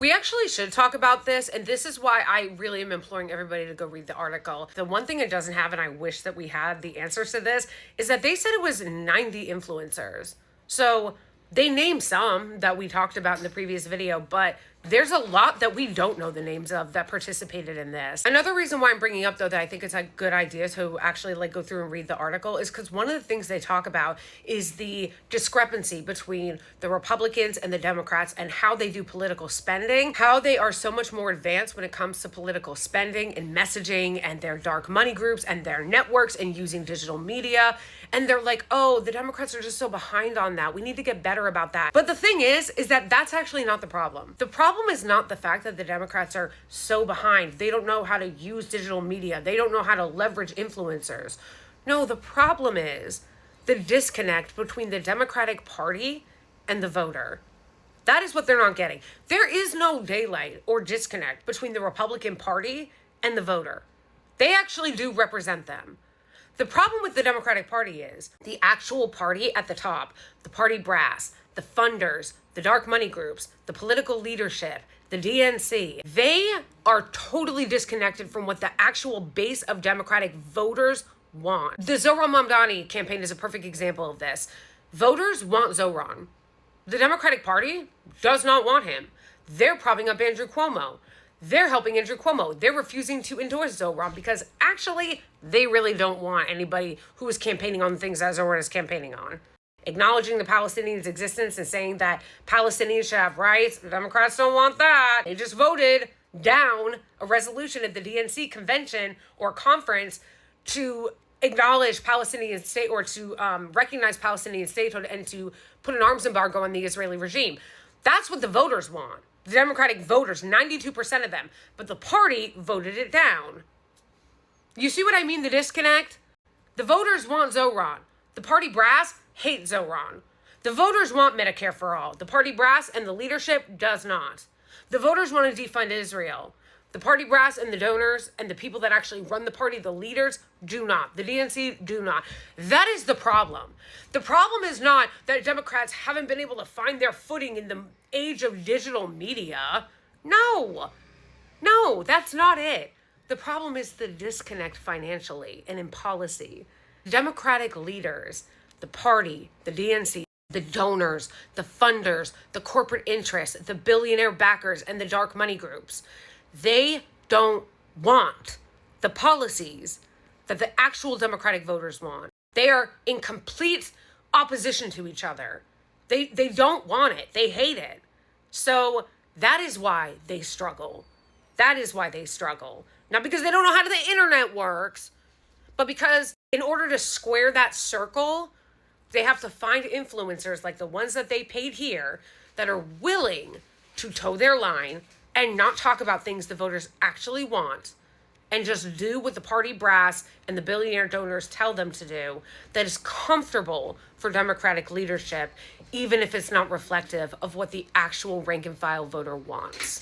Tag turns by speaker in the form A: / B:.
A: We actually should talk about this, and this is why I really am imploring everybody to go read the article. The one thing it doesn't have, and I wish that we had the answers to this, is that they said it was 90 influencers. So they named some that we talked about in the previous video, but there's a lot that we don't know the names of that participated in this. Another reason why I'm bringing up, though, that I think it's a good idea to actually go through and read the article is because one of the things they talk about is the discrepancy between the Republicans and the Democrats and how they do political spending, how they are so much more advanced when it comes to political spending and messaging and their dark money groups and their networks and using digital media. And they're like, oh, the Democrats are just so behind on that. We need to get better about that. But the thing is that that's actually not the problem. The problem is not the fact that the Democrats are so behind. They don't know how to use digital media. They don't know how to leverage influencers. No, the problem is the disconnect between the Democratic Party and the voter. That is what they're not getting. There is no daylight or disconnect between the Republican Party and the voter. They actually do represent them. The problem with the Democratic Party is the actual party at the top, the party brass, the funders, the dark money groups, the political leadership, the DNC, they are totally disconnected from what the actual base of Democratic voters want. The Zohran Mamdani campaign is a perfect example of this. Voters want Zohran. The Democratic Party does not want him. They're propping up Andrew Cuomo. They're helping Andrew Cuomo. They're refusing to endorse Zohran because actually they really don't want anybody who is campaigning on the things that Zohran is campaigning on. Acknowledging the Palestinians' existence and saying that Palestinians should have rights. The Democrats don't want that. They just voted down a resolution at the DNC convention or conference to acknowledge Palestinian state or to recognize Palestinian statehood and to put an arms embargo on the Israeli regime. That's what the voters want. The Democratic voters, 92% of them. But the party voted it down. You see what I mean, the disconnect? The voters want Zohran. The party brass hate Zohran. The voters want Medicare for all. The party brass and the leadership does not. The voters want to defund Israel. The party brass and the donors and the people that actually run the party, the leaders, do not. The DNC do not. That is the problem. The problem is not that Democrats haven't been able to find their footing in the age of digital media. No, that's not it. The problem is the disconnect financially and in policy. Democratic leaders, the party, the DNC, the donors, the funders, the corporate interests, the billionaire backers, and the dark money groups, they don't want the policies that the actual Democratic voters want. They are in complete opposition to each other. They don't want it. They hate it. So that is why they struggle. That is why they struggle. Not because they don't know how the internet works, but because in order to square that circle, they have to find influencers like the ones that they paid here that are willing to toe their line and not talk about things the voters actually want and just do what the party brass and the billionaire donors tell them to do that is comfortable for Democratic leadership, even if it's not reflective of what the actual rank and file voter wants.